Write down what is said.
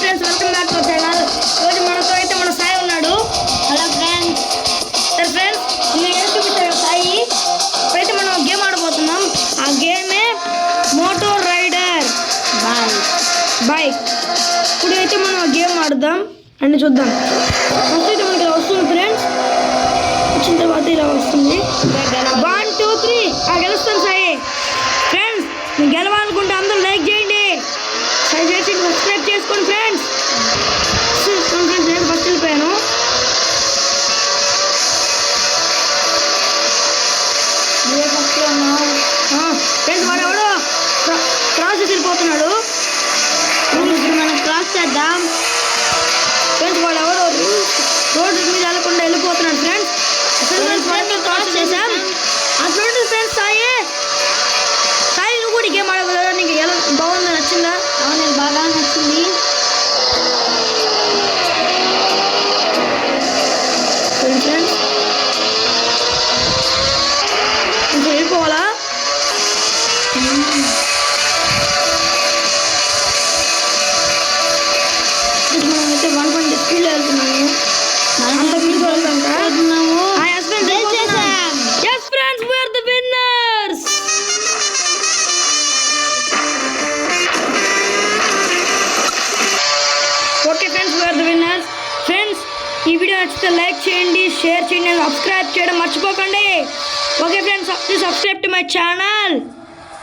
Friends, welcome back to channel. రోజు మనతో అయితే మన సాయి ఉన్నాడు. Hello friends. సరే ఫ్రెండ్స్, నేను ఏం చూపిస్తాను సాయి. ఇప్పుడైతే మనం గేమ్ ఆడబోతున్నాం. ఆ గేమే మోటో రైడర్ బైక్. ఇప్పుడైతే మనం గేమ్ ఆడదాం అని చూద్దాం. ఫస్ట్ అయితే మనకి ఇలా వస్తుంది ఫ్రెండ్స్. వచ్చిన తర్వాత ఇలా వస్తుంది 1 2 3. గెలుస్తాను సాయి. ఫ్రెండ్స్, నేను గెలవాలనుకుంటే అందరూ లైక్ చేయండి, సబ్స్క్రైబ్ చేసుకోండి ఫ్రెండ్స్. నేను ఫస్ట్ వెళ్ళిపోయాను. ఫ్రెండ్స్, వాడెవడో క్రాస్ చేసి వెళ్ళిపోతున్నాడు. మనం క్రాస్ చేద్దాం. ఫ్రెండ్స్, వాడెవడో రోడ్డు మీద వెళ్ళకుండా వెళ్ళిపోతున్నాడు. ఫ్రెండ్స్, క్రాస్ చేసాం. అట్లా ఫ్రెండ్స్. సాయి నువ్వు కూడా గేమ్ ఆడవు కదా, నీకు ఎలా బాగుందా, నచ్చిందా? అవును, బాగా నచ్చింది. ఫ్రెండ్స్, ఇంకా వెళ్ళిపోవాలా? మనమైతే 120 స్పీడ్లో వెళ్తున్నాము. అంత ముందు వెళ్తున్నాము. Yes friends, we are the winners. Okay friends, we are the winners. Friends, ఈ వీడియో నచ్చితే లైక్ చేయండి, షేర్ చేయండి, సబ్స్క్రైబ్ చేయడం మర్చిపోకండి. Okay friends, please subscribe to my channel.